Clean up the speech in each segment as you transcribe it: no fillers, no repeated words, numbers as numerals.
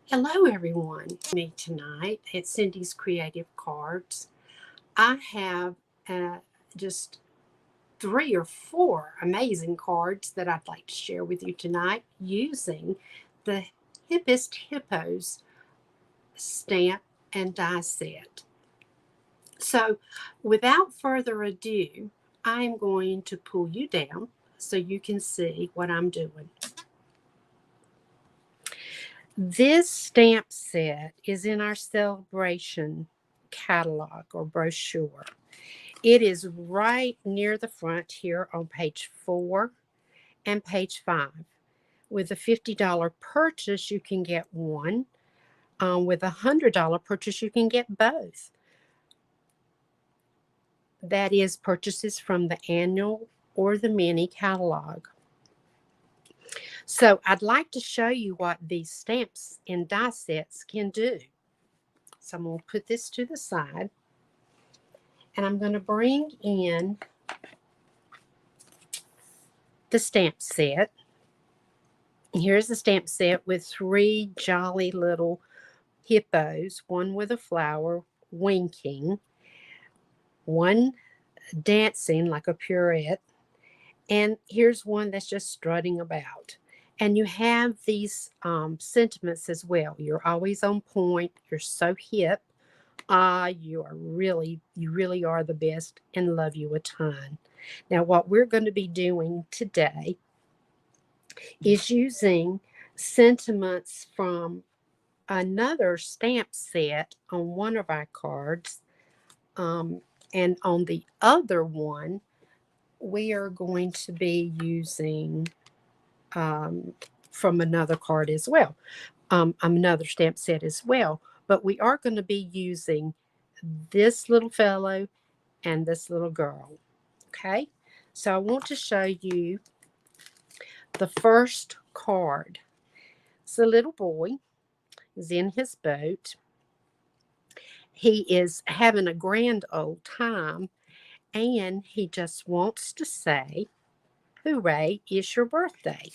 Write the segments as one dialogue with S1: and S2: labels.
S1: Hello, everyone. Me tonight at Cindy's Creative Cards. I have just three or four amazing cards that I'd like to share with you tonight using the Hippest Hippos stamp and die set. So, without further ado, I'm going to pull you down so you can see what I'm doing. This stamp set is in our celebration catalog or brochure. It is right near the front here on page 4 and page 5. With a $50 purchase, you can get one. With a $100 purchase, you can get both. That is purchases from the annual or the mini catalog. So I'd like to show you what these stamps and die sets can do. So I'm going to put this to the side. And I'm going to bring in the stamp set. Here's the stamp set with 3 jolly little hippos, one with a flower winking, one dancing like a pirouette, and here's one that's just strutting about. And you have these sentiments as well. You're always on point. You're so hip. You really are the best and love you a ton. Now, what we're going to be doing today is using sentiments from another stamp set on one of our cards. And on the other one, we are going to be using from another card as well, another stamp set as well. But we are going to be using this little fellow and this little girl. Okay, so I want to show you the first card. It's a little boy. He's in his boat. He is having a grand old time, and he just wants to say, "Hooray, it's your birthday."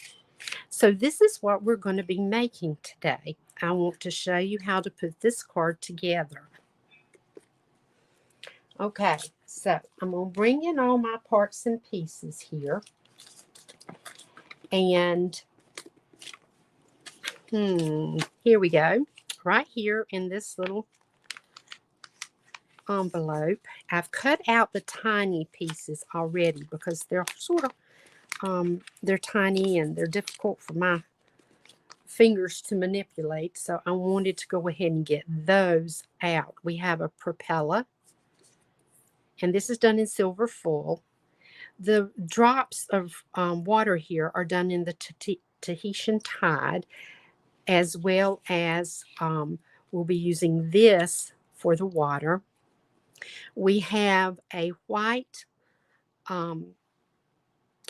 S1: So this is what we're going to be making today. I want to show you how to put this card together. Okay, so I'm going to bring in all my parts and pieces here. And here we go. Right here in this little envelope, I've cut out the tiny pieces already because they're sort of, they're tiny and they're difficult for my fingers to manipulate. So I wanted to go ahead and get those out. We have a propeller, and this is done in silver foil. The drops of water here are done in the Tahitian tide, as well as we'll be using this for the water. We have a white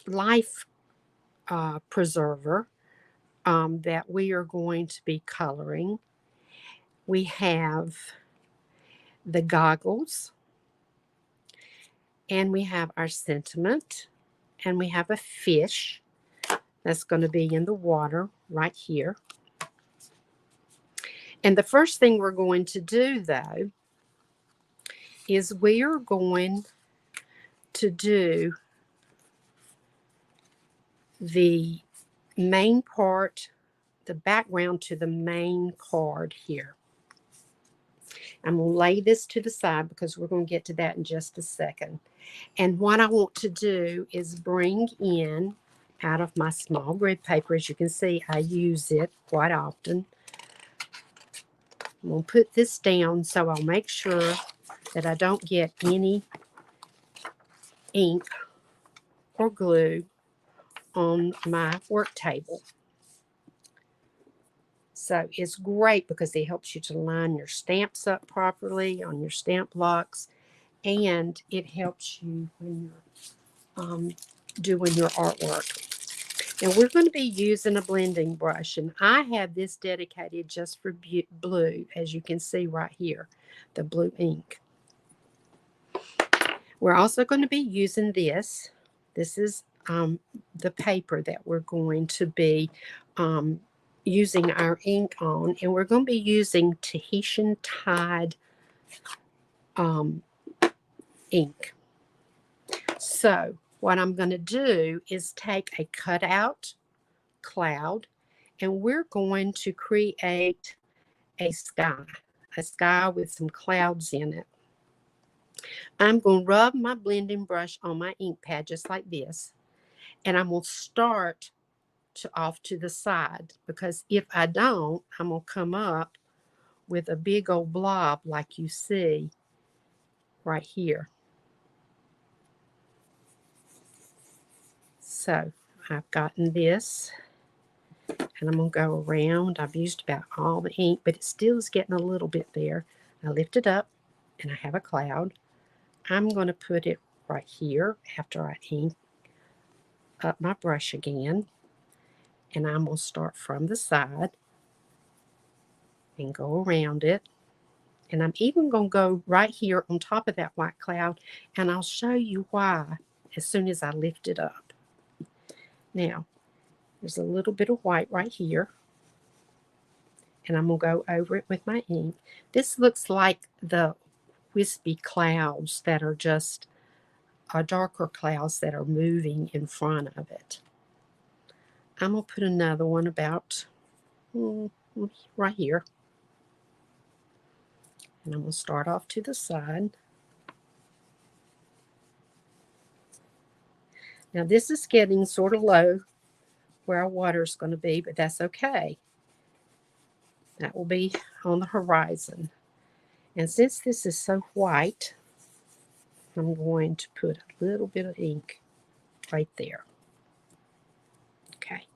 S1: life preserver that we are going to be coloring. We have the goggles, and we have our sentiment, and we have a fish that's going to be in the water right here. And the first thing we're going to do, though, is we are going to do the main part, the background to the main card here. I'm going to lay this to the side because we're going to get to that in just a second. And what I want to do is bring in out of my small grid paper. As you can see, I use it quite often. I'm going to put this down so I'll make sure that I don't get any ink or glue on my work table. So it's great because it helps you to line your stamps up properly on your stamp blocks, and it helps you when you're doing your artwork. Now we're going to be using a blending brush, and I have this dedicated just for blue, as you can see right here, the blue ink. We're also going to be using this. This is the paper that we're going to be using our ink on, and we're going to be using Tahitian Tide ink. So what I'm going to do is take a cutout cloud, and we're going to create a sky with some clouds in it. I'm going to rub my blending brush on my ink pad just like this, and I'm going to start off to the side, because if I don't, I'm going to come up with a big old blob like you see right here. So I've gotten this, and I'm going to go around. I've used about all the ink, but it still is getting a little bit there. I lift it up, and I have a cloud. I'm going to put it right here after I ink up my brush again, and I'm going to start from the side and go around it. And I'm even going to go right here on top of that white cloud, and I'll show you why as soon as I lift it up. Now, there's a little bit of white right here, and I'm going to go over it with my ink. This looks like the wispy clouds that are just darker clouds that are moving in front of it. I'm going to put another one about right here. And I'm going to start off to the side. Now this is getting sort of low where our water is going to be, but that's okay. That will be on the horizon. And since this is so white, I'm going to put a little bit of ink right there. Okay,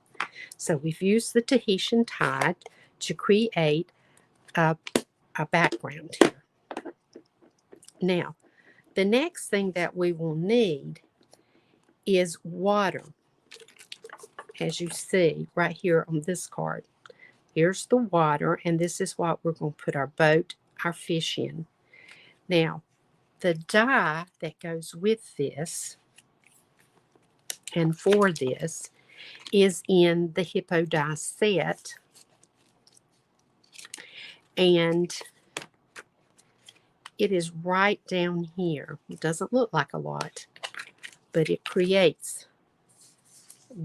S1: so we've used the Tahitian Tide to create a background here. Now, the next thing that we will need is water, as you see right here on this card. Here's the water, and this is what we're going to put our boat, our fish in. Now, the dye that goes with this and for this is in the Hippo dye set, and it is right down here. It doesn't look like a lot, but it creates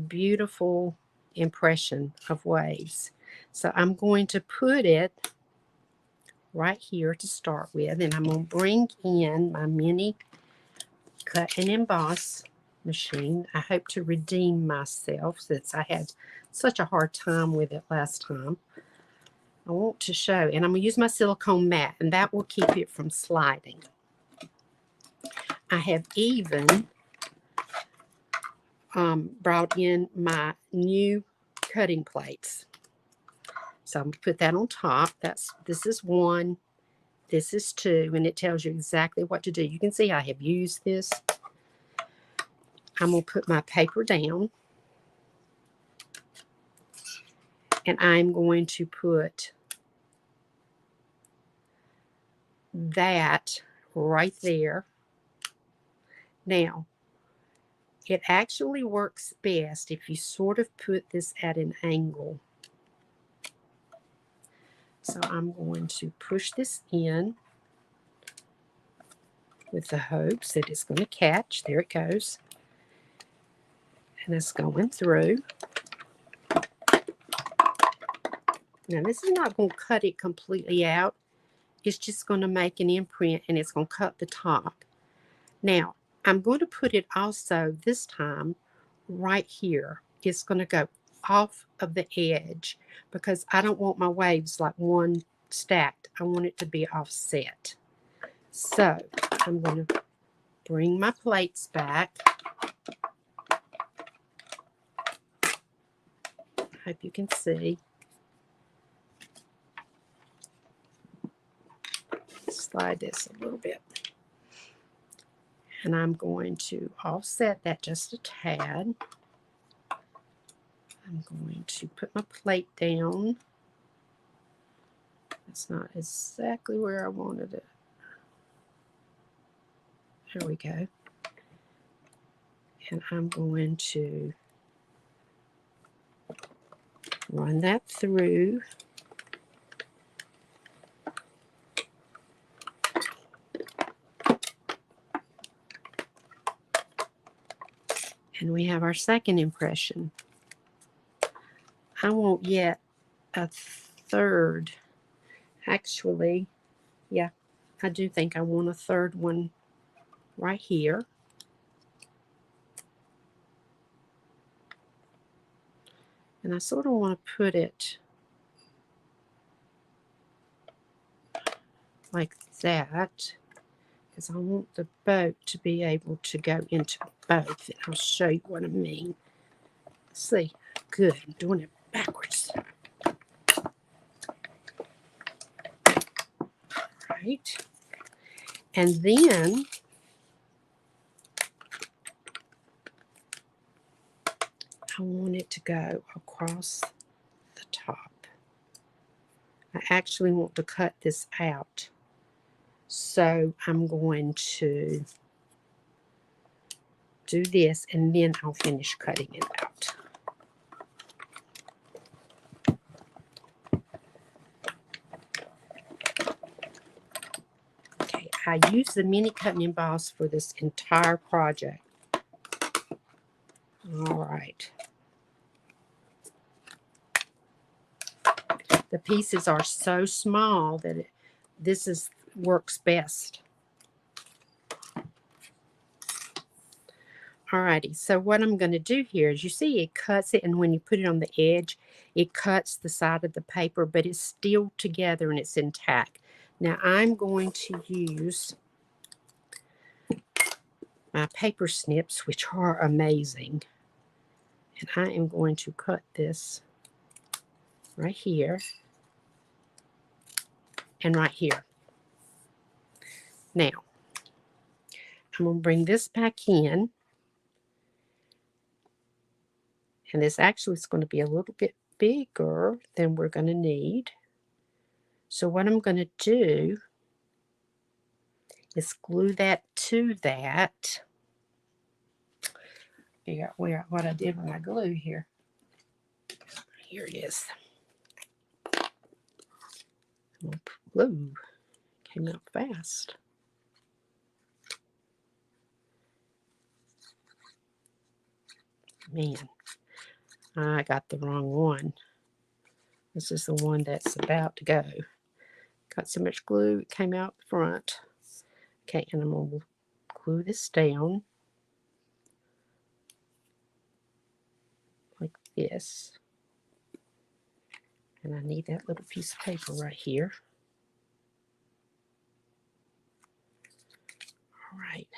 S1: beautiful impression of waves. So I'm going to put it right here to start with, and I'm going to bring in my mini cut and emboss machine. I hope to redeem myself since I had such a hard time with it last time. I want to show, and I'm going to use my silicone mat, and that will keep it from sliding. I have even brought in my new cutting plates. So I'm going to put that on top. This is 1, this is 2, and it tells you exactly what to do. You can see I have used this. I'm going to put my paper down, and I'm going to put that right there. Now, it actually works best if you sort of put this at an angle. So I'm going to push this in with the hopes that it's going to catch. There it goes. And it's going through. Now this is not going to cut it completely out. It's just going to make an imprint, and it's going to cut the top. Now, I'm going to put it also this time right here. It's going to go off of the edge because I don't want my waves like one stacked. I want it to be offset. So I'm going to bring my plates back. I hope you can see. Slide this a little bit. And I'm going to offset that just a tad. I'm going to put my plate down. It's not exactly where I wanted it. There we go. And I'm going to Run that through. And we have our second impression. I want yet a third. Actually, yeah, I do think I want a third one right here. And I sort of want to put it like that, because I want the boat to be able to go into both. And I'll show you what I mean. See, good, I'm doing it backwards. Right. And then I want it to go across the top. I actually want to cut this out. So I'm going to do this and then I'll finish cutting it out. Okay, I use the mini cutting emboss for this entire project. All right. The pieces are so small that this works best. Alrighty, so what I'm going to do here is, you see it cuts it, and when you put it on the edge, it cuts the side of the paper, but it's still together and it's intact. Now I'm going to use my paper snips, which are amazing, and I am going to cut this right here and right here. Now, I'm going to bring this back in, and this actually is going to be a little bit bigger than we're going to need. So what I'm going to do is glue that to that. Figure out what I did with my glue here. Here it is. Glue came out fast. Man, I got the wrong one. This is the one that's about to go. Got so much glue, it came out front. Okay, and I'm going to glue this down like this. And I need that little piece of paper right here. All right.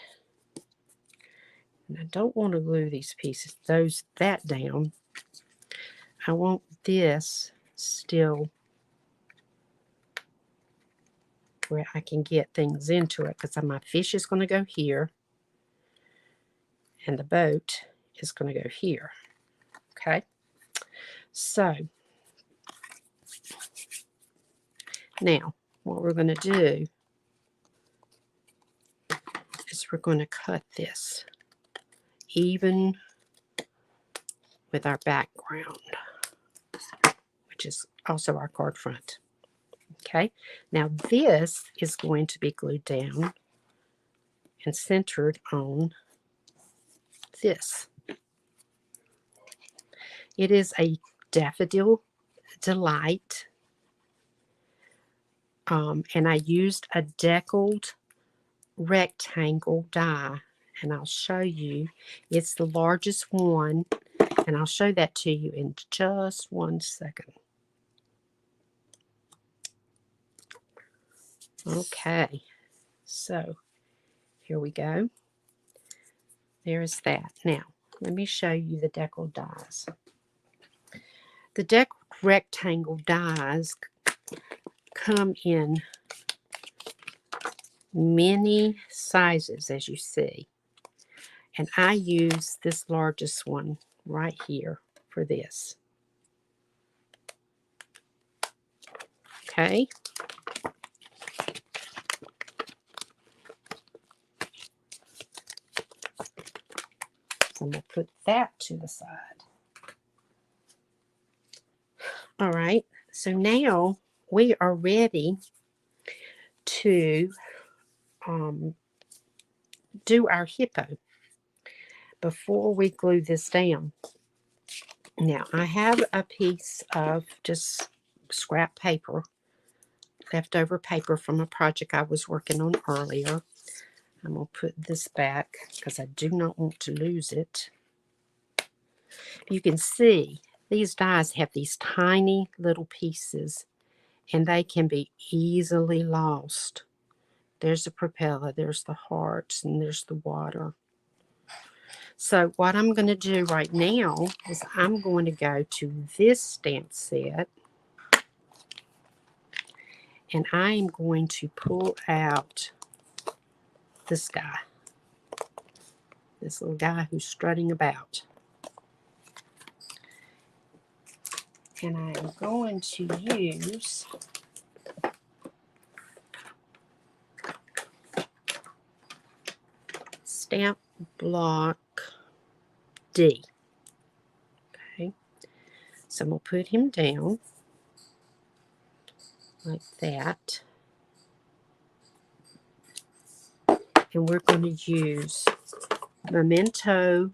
S1: And I don't want to glue these pieces, that down. I want this still where I can get things into it, because my fish is going to go here and the boat is going to go here. Okay, so now what we're going to do is we're going to cut this even with our background, which is also our card front. Okay, now this is going to be glued down and centered on this. It is a Daffodil Delight, and I used a deckled rectangle die, and I'll show you. It's the largest one, and I'll show that to you in just one second. Okay, so here we go. There's that. Now, let me show you the deckled dies. The deckled rectangle dies come in many sizes, as you see. And I use this largest one right here for this. Okay. So I'm going to put that to the side. All right, so now we are ready to um, do our hippo before we glue this down. Now, I have a piece of just scrap paper, leftover paper from a project I was working on earlier. I'm going to put this back because I do not want to lose it. You can see these dies have these tiny little pieces, and they can be easily lost. There's the propeller, there's the hearts, and there's the water. So what I'm going to do right now is I'm going to go to this stamp set, and I am going to pull out this guy, this little guy who's strutting about. And I am going to use stamp block D. Okay, so I'm going to put him down like that. And we're going to use Memento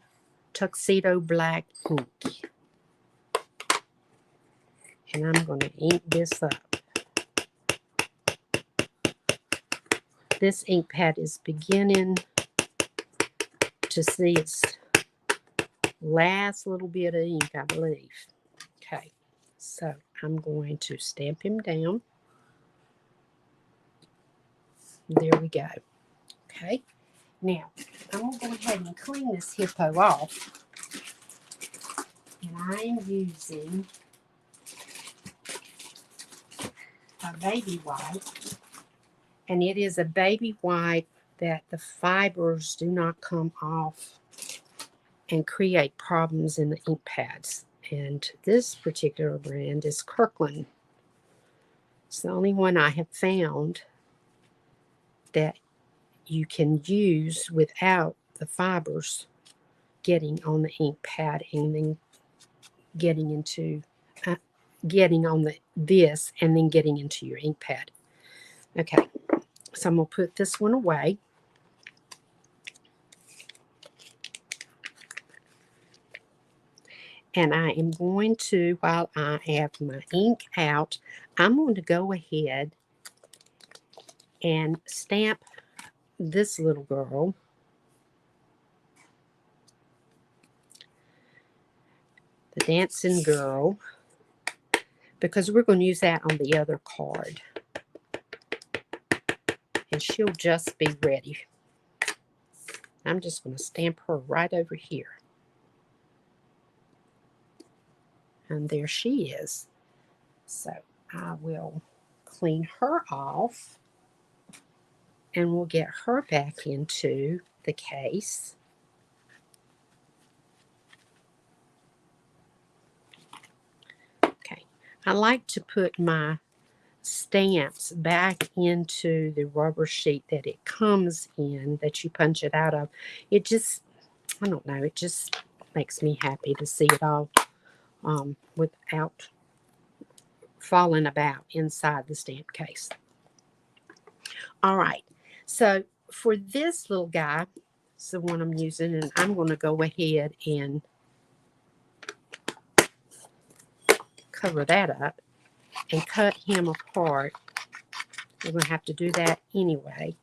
S1: Tuxedo Black ink. And I'm going to ink this up. This ink pad is beginning to see its last little bit of ink, I believe. Okay, so I'm going to stamp him down. There we go. Okay, now I'm going to go ahead and clean this hippo off. And I'm using a baby wipe. And it is a baby wipe that the fibers do not come off and create problems in the ink pads. And this particular brand is Kirkland. It's the only one I have found that you can use without the fibers getting on the ink pad and then getting into getting on this and then getting into your ink pad. Okay, so I'm going to put this one away. And I am going to, while I have my ink out, I'm going to go ahead and stamp this little girl. The dancing girl, because we're going to use that on the other card. And she'll just be ready. I'm just going to stamp her right over here. And there she is. So I will clean her off, and we'll get her back into the case. Okay, I like to put my stamps back into the rubber sheet that it comes in, that you punch it out of. It just, I don't know, it just makes me happy to see it all without falling about inside the stamp case. All right, so for this little guy, it's the one I'm using, and I'm going to go ahead and cover that up and cut him apart. We're going to have to do that anyway.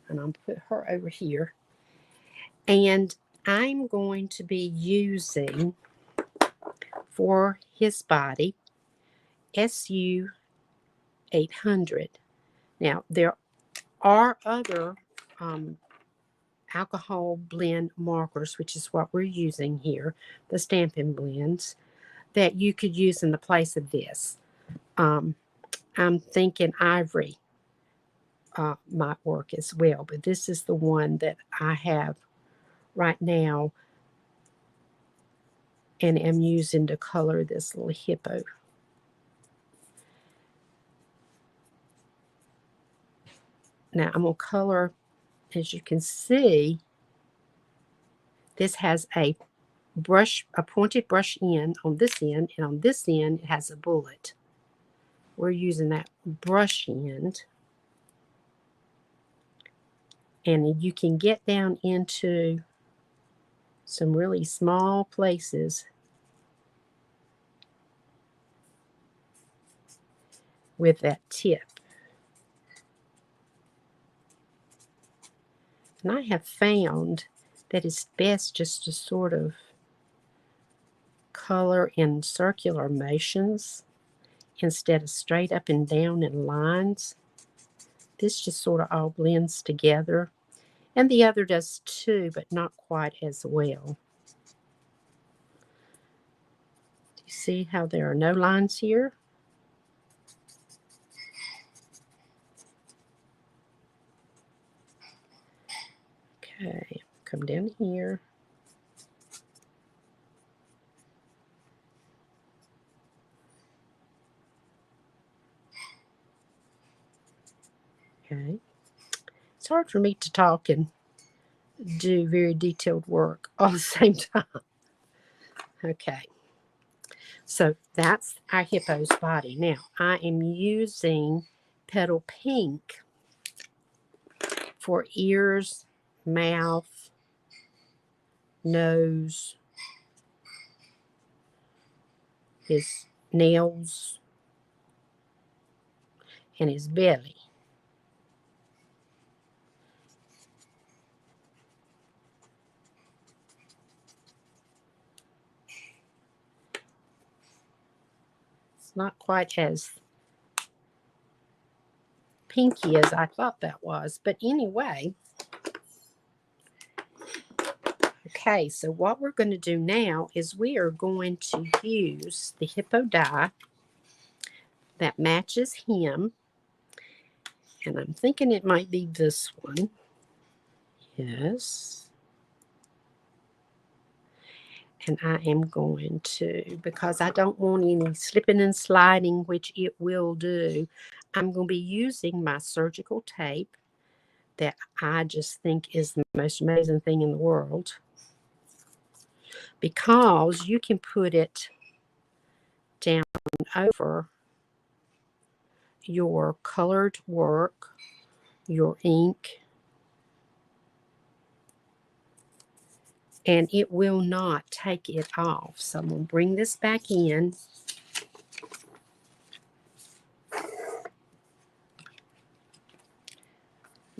S1: And I'm going to put her over here. And I'm going to be using, for his body, SU 800. Now, there are other alcohol blend markers, which is what we're using here, the Stampin' Blends, that you could use in the place of this. I'm thinking ivory might work as well, but this is the one that I have right now and am using to color this little hippo. Now I'm going to color, as you can see, this has a a pointed brush end on this end, and on this end it has a bullet. We're using that brush end, and you can get down into some really small places with that tip. And I have found that it's best just to sort of color in circular motions instead of straight up and down in lines. This just sort of all blends together. And the other does too, but not quite as well. Do you see how there are no lines here? Okay, come down here. Okay. It's hard for me to talk and do very detailed work all the same time. Okay. So that's our hippo's body. Now, I am using Petal Pink for ears, mouth, nose, his nails, and his belly. It's not quite as pinky as I thought that was, but anyway. Okay, so what we're going to do now is we are going to use the hippo die that matches him. And I'm thinking it might be this one. Yes. And I am going to, because I don't want any slipping and sliding, which it will do, I'm going to be using my surgical tape that I just think is the most amazing thing in the world, because you can put it down over your colored work, your ink, and it will not take it off. So I'm going to bring this back in.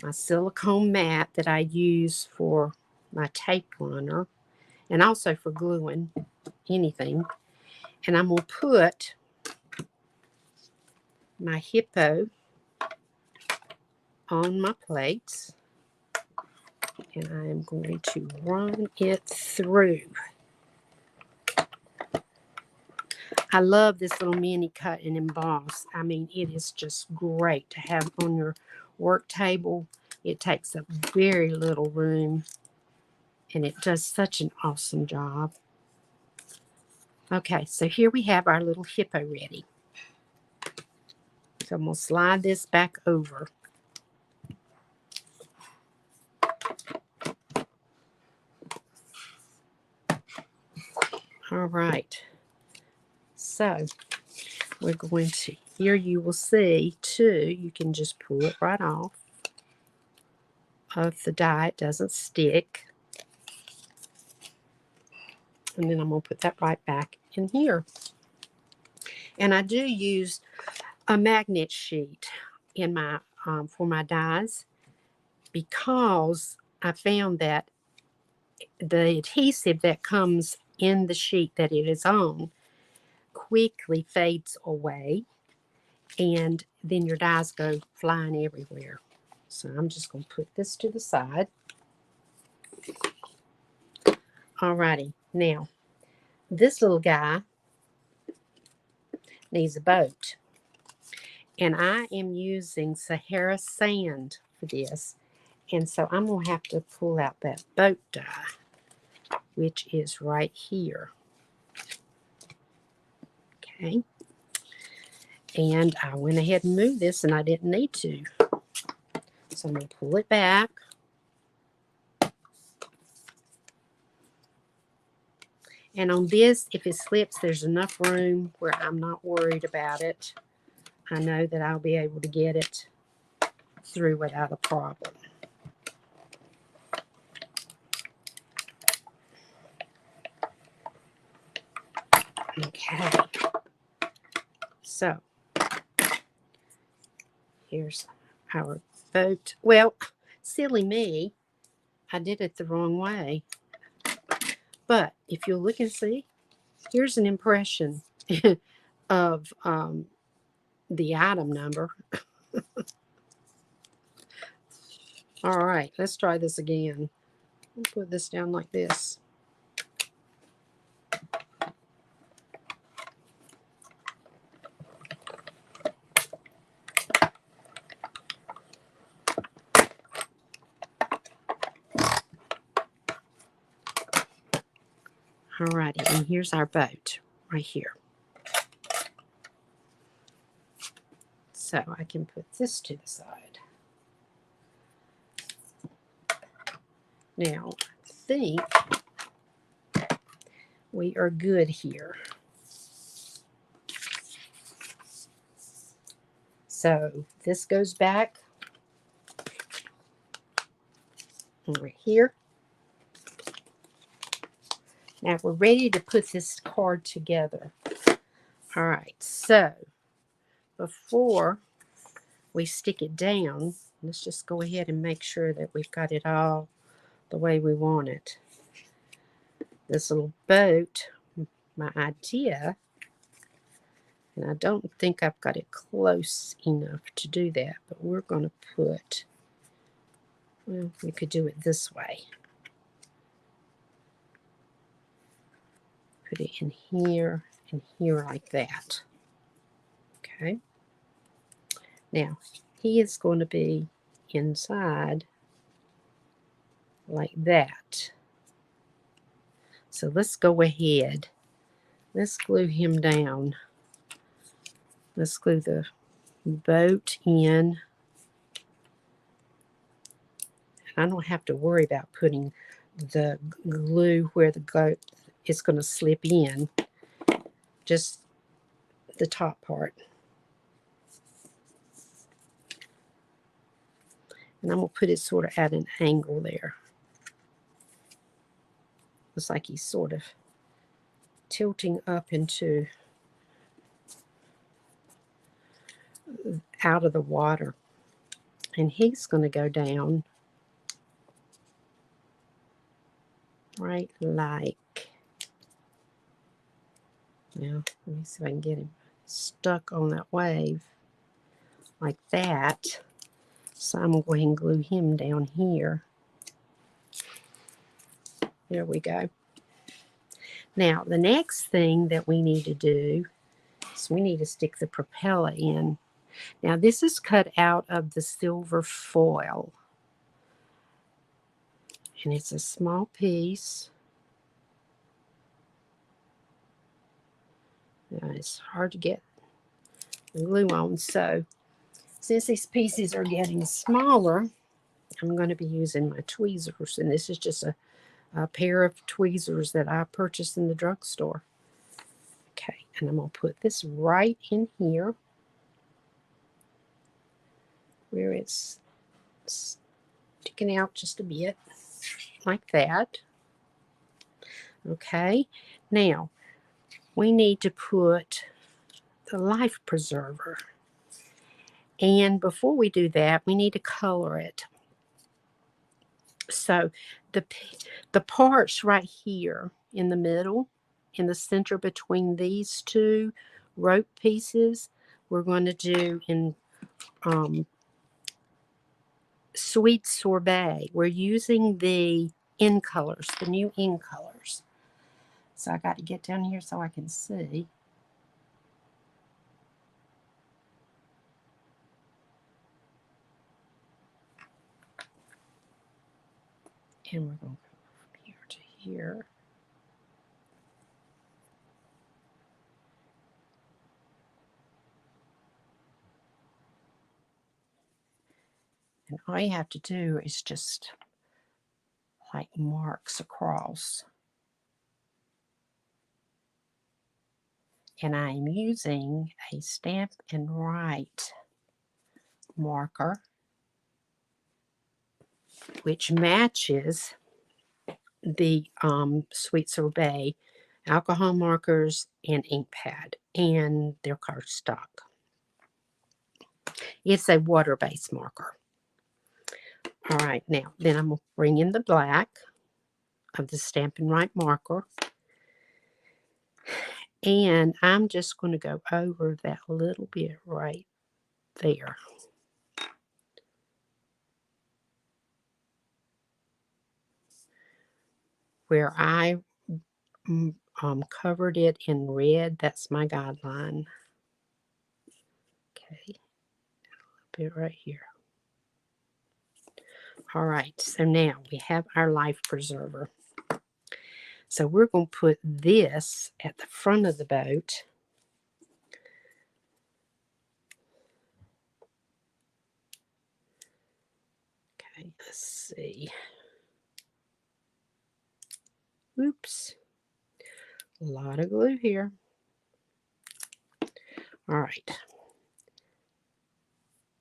S1: My silicone mat that I use for my tape runner and also for gluing anything. And I'm going to put my hippo on my plates, and I am going to run it through. I love this little mini cut and emboss. I mean, it is just great to have on your work table. It takes up very little room, and it does such an awesome job. Okay, so here we have our little hippo ready. So I'm going to slide this back over. All right. So we're going to, here you will see too, you can just pull it right off of the die. It doesn't stick. And then I'm going to put that right back in here. And I do use a magnet sheet in my for my dies, because I found that the adhesive that comes in the sheet that it is on quickly fades away, and then your dies go flying everywhere. So I'm just going to put this to the side. Alrighty, now this little guy needs a boat, and I am using Sahara sand for this, and so I'm going to have to pull out that boat die, which is right here. Okay, and I went ahead and moved this, and I didn't need to, so I'm going to pull it back. And on this, if it slips, there's enough room where I'm not worried about it. I know that I'll be able to get it through without a problem. Okay. So, here's our boat. Well, silly me, I did it the wrong way. But if you'll look and see, here's an impression of the item number. All right, let's try this again. I'll put this down like this. All righty, and here's our boat right here. So I can put this to the side. Now, I think we are good here. So this goes back over here. Now we're ready to put this card together. All right, so before we stick it down, let's just go ahead and make sure that we've got it all the way we want it. This little boat, my idea, and I don't think I've got it close enough to do that, but we're going to put, well, we could do it this way. Put it in here and here like that. Okay. Now, he is going to be inside like that. So let's go ahead. Let's glue him down. Let's glue the boat in. I don't have to worry about putting the glue where the goat is going to slip in. Just the top part. And I'm going to put it sort of at an angle there. Looks like he's sort of tilting up into out of the water. And he's going to go down right like, now let me see if I can get him stuck on that wave like that. So I'm going to go ahead and glue him down here. There we go. Now the next thing that we need to do is we need to stick the propeller in. Now this is cut out of the silver foil. And it's a small piece. Now it's hard to get the glue on. So since these pieces are getting smaller, I'm going to be using my tweezers. And this is just a pair of tweezers that I purchased in the drugstore. Okay, and I'm going to put this right in here where it's sticking out just a bit, like that. Okay, now we need to put the life preserver. And before we do that, we need to color it. So the parts right here in the middle, in the center between these two rope pieces, we're going to do in sweet sorbet. We're using the in colors, the new in colors. So I got to get down here so I can see. And we're going to go from here to here. And all you have to do is just like marks across. And I am using a Stamp and Write marker, which matches the Sweet Sorbet alcohol markers and ink pad and their cardstock. It's a water-based marker. All right, now then I'm going to bring in the black of the Stamp and Write marker, and I'm just going to go over that little bit right there. Where I covered it in red, that's my guideline. Okay, a little bit right here. All right, so now we have our life preserver. So we're going to put this at the front of the boat. Okay, let's see. Oops. A lot of glue here. All right.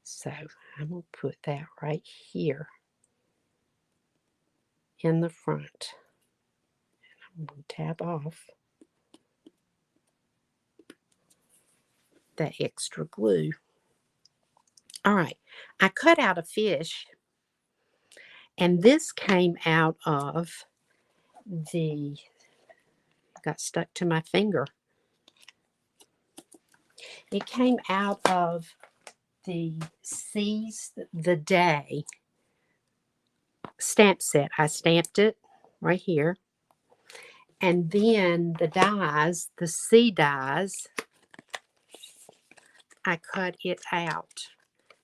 S1: So I'm going to put that right here in the front. And I'm going to tab off that extra glue. All right. I cut out a fish, and this came out of got stuck to my finger. It came out of the Seize the Day stamp set. I stamped it right here. And then the dies, the sea dies, I cut it out.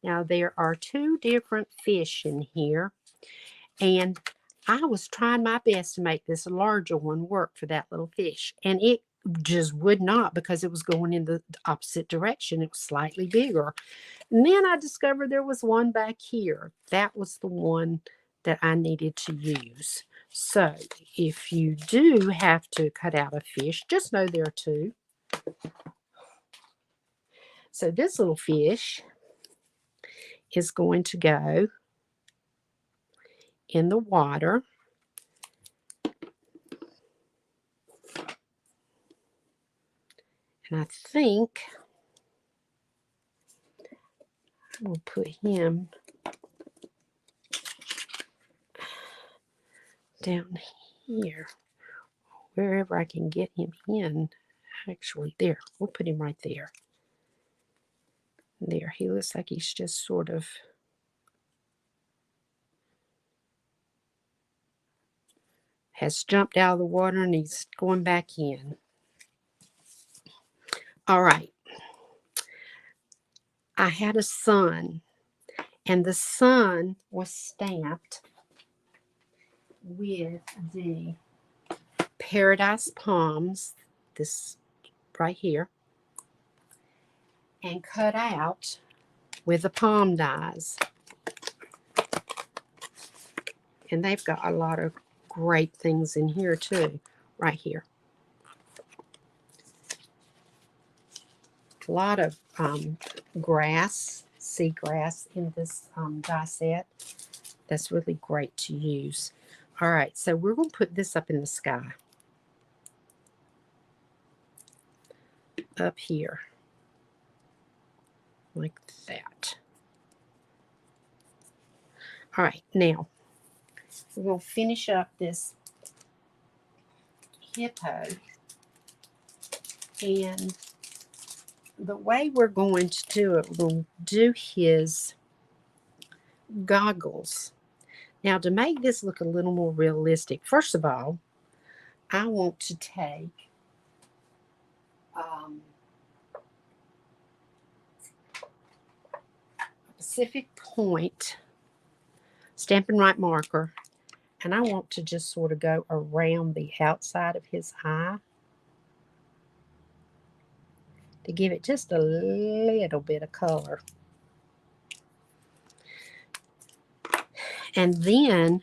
S1: Now there are two different fish in here, and I was trying my best to make this larger one work for that little fish, and it just would not because it was going in the opposite direction. It was slightly bigger. And then I discovered there was one back here. That was the one that I needed to use. So if you do have to cut out a fish, just know there are two. So this little fish is going to go in the water. And I think I will put him down here, wherever I can get him in. Actually, there. We'll put him right there. There. He looks like he's just sort of has jumped out of the water and he's going back in. All right. I had a sun, and the sun was stamped with the Paradise Palms, this right here, and cut out with the palm dies. And they've got a lot of great things in here too, right here. A lot of grass, seagrass in this die set. That's really great to use. All right, so we're going to put this up in the sky. Up here. Like that. All right, now we're going to finish up this hippo. And the way we're going to do it, we're going to do his goggles. Now, to make this look a little more realistic, first of all, I want to take Pacific Point Stamp and Write marker, and I want to just sort of go around the outside of his eye to give it just a little bit of color. And then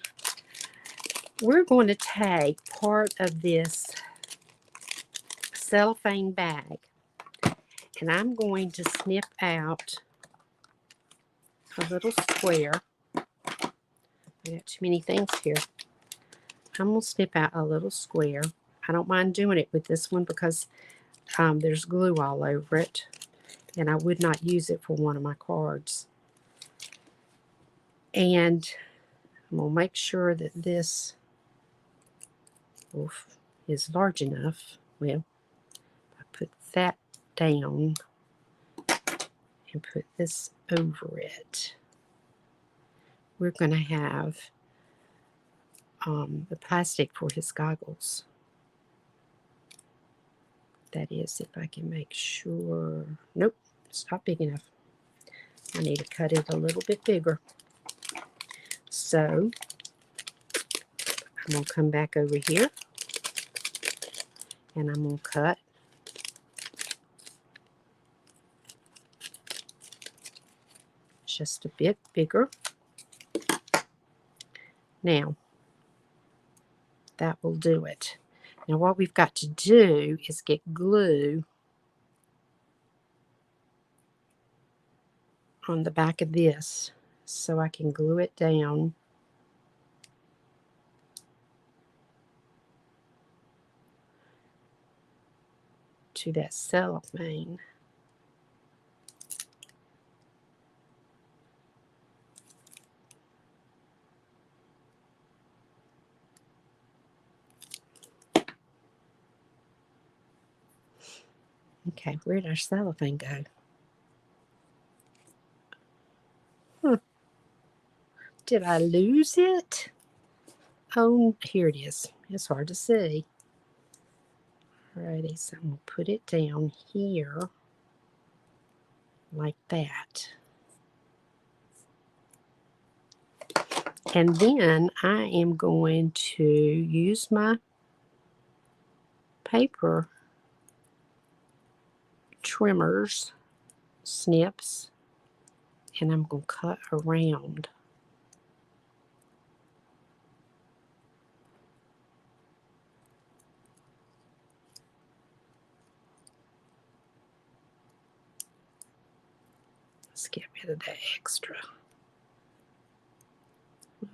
S1: we're going to take part of this cellophane bag, And I'm going to snip out a little square. I got too many things here. I'm going to snip out a little square. I don't mind doing it with this one because there's glue all over it. And I would not use it for one of my cards. And I'm going to make sure that this is large enough. Well, I put that down and put this over it. We're going to have the plastic for his goggles. That is, if I can make sure. Nope, it's not big enough. I need to cut it a little bit bigger. So I'm going to come back over here and I'm going to cut just a bit bigger. Now, that will do it. Now what we've got to do is get glue on the back of this so I can glue it down to that cellophane. Okay, where did our cellophane go? Did I lose it? Oh, here it is. It's hard to see. Alrighty, so I'm going to put it down here like that. And then I am going to use my paper trimmers, snips, and I'm going to cut around. Let's get rid of that extra.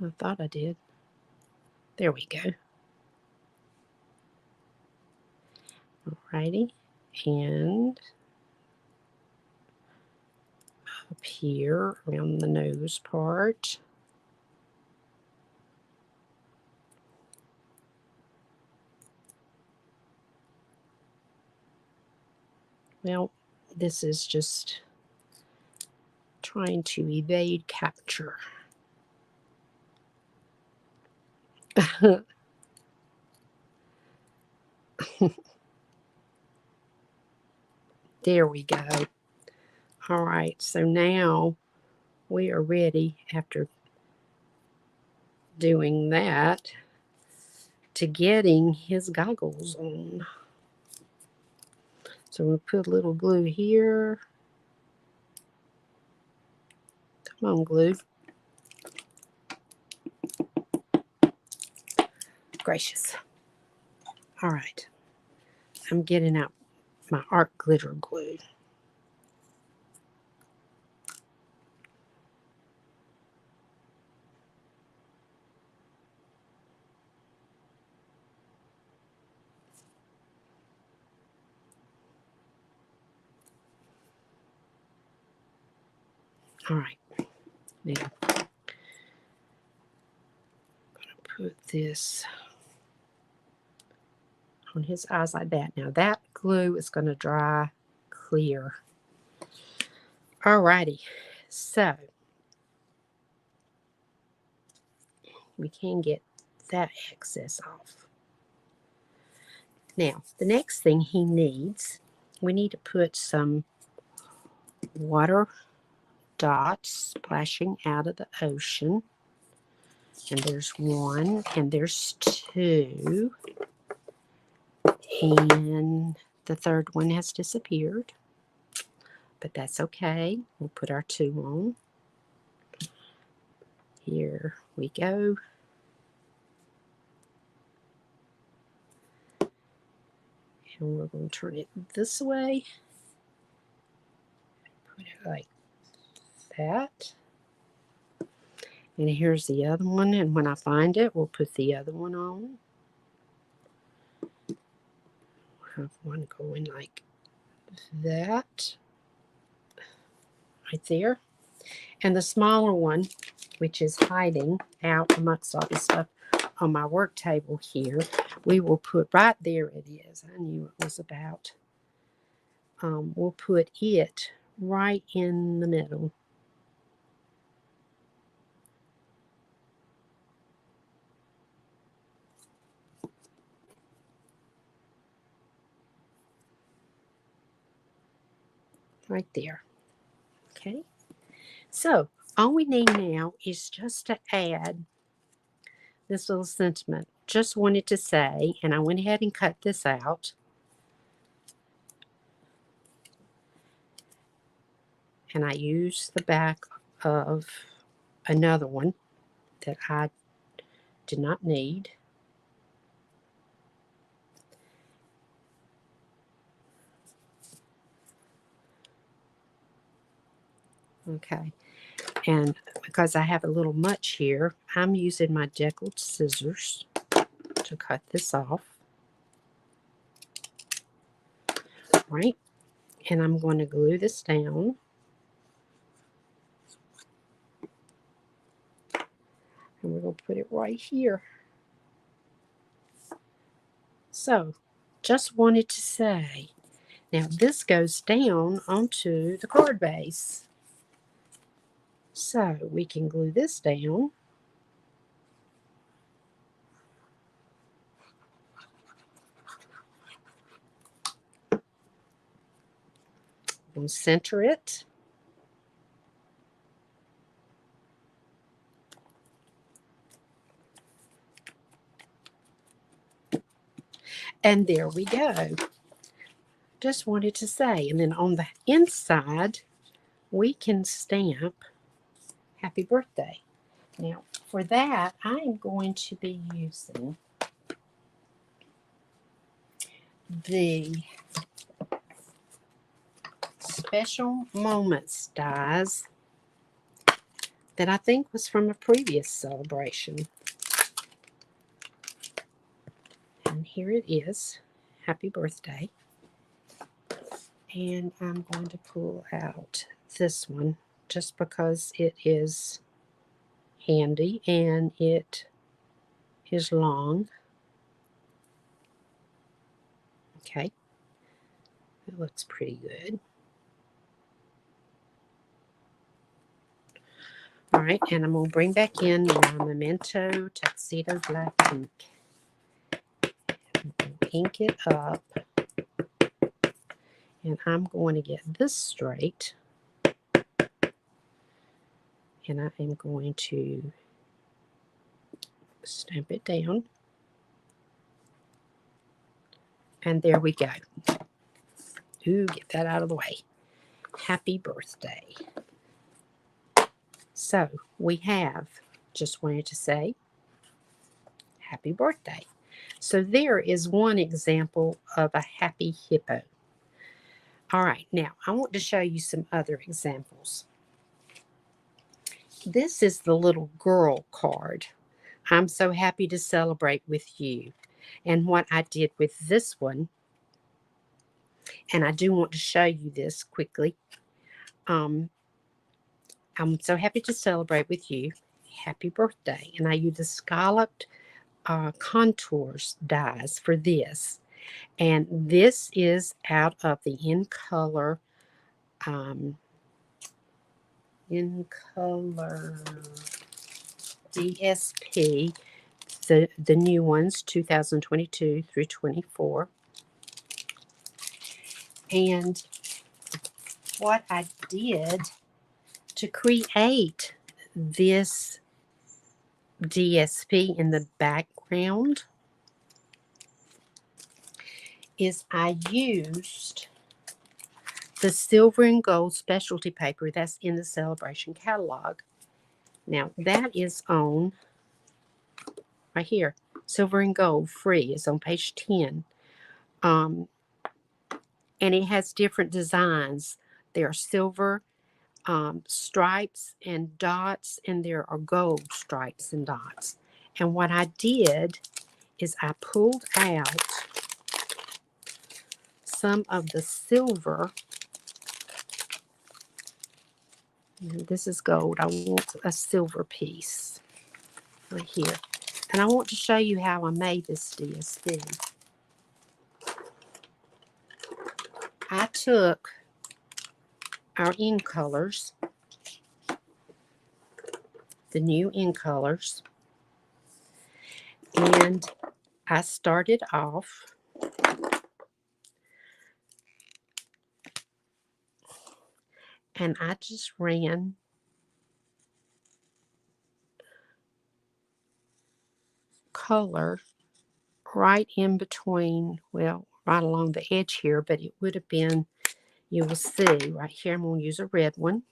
S1: I thought I did. There we go. Alrighty, and up here around the nose part. Well, this is just trying to evade capture. There we go. All right, so now we are ready after doing that to getting his goggles on. So we'll put a little glue here. Come on, glue. Gracious. All right. I'm getting out my art glitter glue. All right. Now, I'm going to put this on his eyes like that. Now, that glue is going to dry clear. All righty. So, we can get that excess off. Now, the next thing he needs, we need to put some water dots splashing out of the ocean. And there's one, and there's two. And the third one has disappeared. But that's okay. We'll put our two on. Here we go. And we're going to turn it this way. put it like that. And here's the other one, and when I find it, we'll put the other one on. Have one going like that, right there. And the smaller one, which is hiding out amongst all this stuff on my work table here, we will put right there. It is. I knew it was about. We'll put it right in the middle. Right there. Okay. So all we need now is just to add this little sentiment. Just wanted to say, and I went ahead and cut this out. And I used the back of another one that I did not need. Okay. And because I have a little much here, I'm using my deckled scissors to cut this off. Right. And I'm going to glue this down. And we're going to put it right here. So, just wanted to say, now this goes down onto the card base. So, we can glue this down. We'll center it. And there we go. Just wanted to say. And then on the inside, we can stamp happy birthday. Now, for that, I'm going to be using the Special Moments dies that I think was from a previous celebration. And here it is. Happy birthday. And I'm going to pull out this one just because it is handy and it is long. Okay. It looks pretty good. All right, and I'm going to bring back in my Memento Tuxedo Black ink. Ink it up. And I'm going to get this straight. And I am going to stamp it down. And there we go. Ooh, get that out of the way. Happy birthday. So we have, just wanted to say, happy birthday. So there is one example of a happy hippo. All right, now I want to show you some other examples. This is the little girl card. I'm so happy to celebrate with you. And what I did with this one, and I do want to show you this quickly. I'm so happy to celebrate with you. Happy birthday. And I use the scalloped contours dies for this. And this is out of the In Color DSP, the new ones, 2022 through 24. And what I did to create this DSP in the background is I used the silver and gold specialty paper that's in the Celebration catalog. Now that is on right here, silver and gold free. It's on page 10. And it has different designs. There are silver stripes and dots, and there are gold stripes and dots. And what I did is I pulled out some of the silver. This is gold. I want a silver piece right here. And I want to show you how I made this DSD. I took our in colors, the new in colors, and I started off and I just ran color right in between, well, right along the edge here, but it would have been, you will see right here, I'm going to use a red one.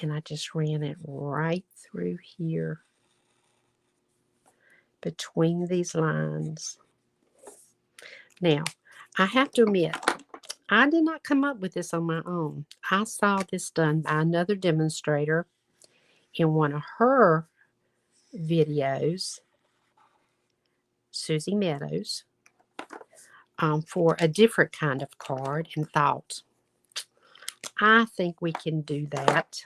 S1: And I just ran it right through here between these lines. Now, I have to admit, I did not come up with this on my own. I saw this done by another demonstrator in one of her videos, Susie Meadows, for a different kind of card, and thought, I think we can do that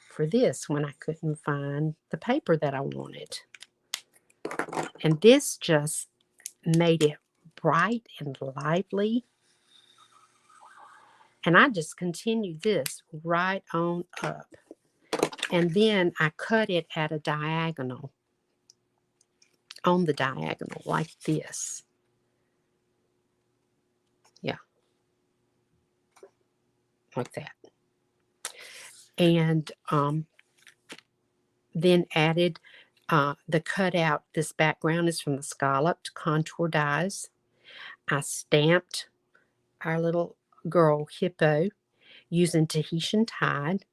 S1: for this when I couldn't find the paper that I wanted. And this just made it bright and lively. And I just continued this right on up. And then I cut it at a diagonal, on the diagonal, like this. Yeah, like that. And then added the cutout. This background is from the scalloped contour dies. I stamped our little girl Hippo using Tahitian Tide.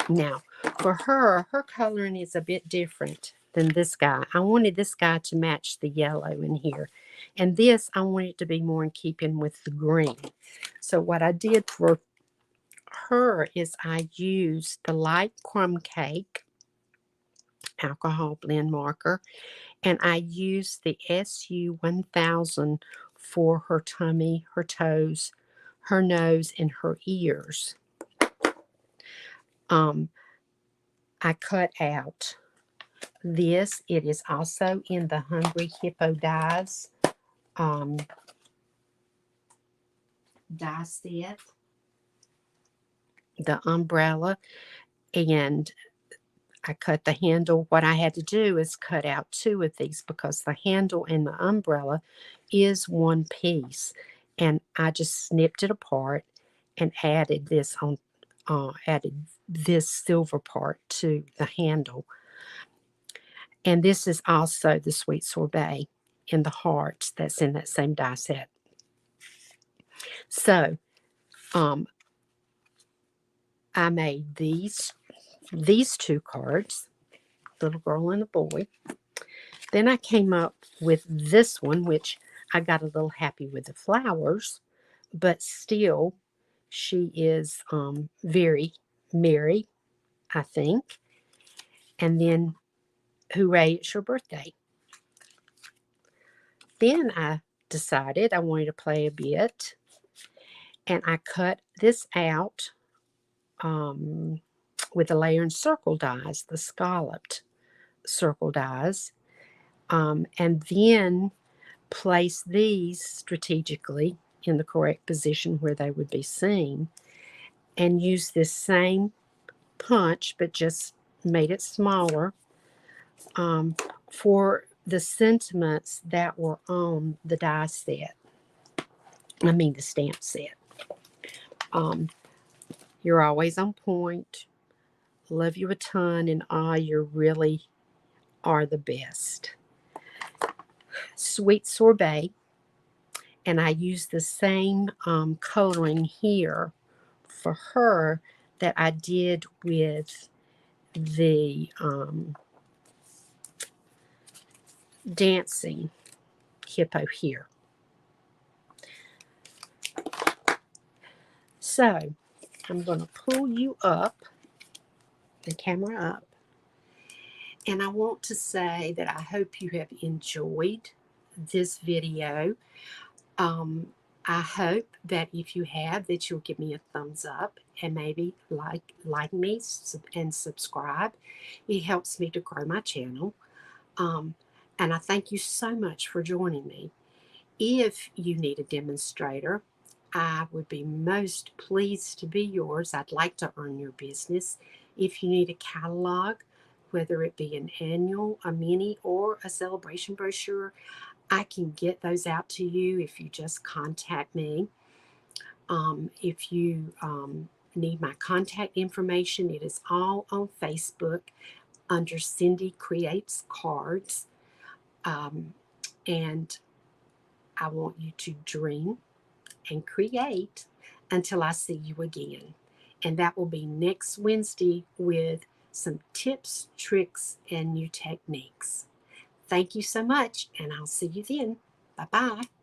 S1: Now, for her coloring is a bit different than this guy. I wanted this guy to match the yellow in here. And this, I wanted it to be more in keeping with the green. So what I did for her is I used the light crumb cake alcohol blend marker, and I used the SU 1000 for her tummy, her toes, her nose, and her ears. I cut out this. It is also in the Hungry Hippo dies die set, the umbrella, and I cut the handle. What I had to do is cut out two of these because the handle and the umbrella is one piece, and I just snipped it apart and added this on, added this silver part to the handle. And this is also the Sweet Sorbet in the hearts that's in that same die set. So, I made these two cards, little girl and a boy. Then I came up with this one, which I got a little happy with the flowers, but still, she is very merry, I think. And then, hooray, it's your birthday. Then I decided I wanted to play a bit, and I cut this out with the layer and circle dies, the scalloped circle dies, and then place these strategically in the correct position where they would be seen, and use this same punch, but just made it smaller, for the sentiments that were on the die set. I mean the stamp set. You're always on point. Love you a ton, and you really are the best. Sweet Sorbet, and I use the same coloring here for her that I did with the dancing hippo here. So I'm going to pull you up, the camera up, and I want to say that I hope you have enjoyed this video. Um, I hope that if you have, that you'll give me a thumbs up and maybe like me and subscribe. It helps me to grow my channel. Um, and I thank you so much for joining me. If you need a demonstrator, I would be most pleased to be yours. I'd like to earn your business. If you need a catalog, whether it be an annual, a mini, or a celebration brochure, I can get those out to you if you just contact me. If you need my contact information, it is all on Facebook under Cindy Creates Cards. And I want you to dream and create until I see you again. And that will be next Wednesday with some tips, tricks, and new techniques. Thank you so much, and I'll see you then. Bye bye.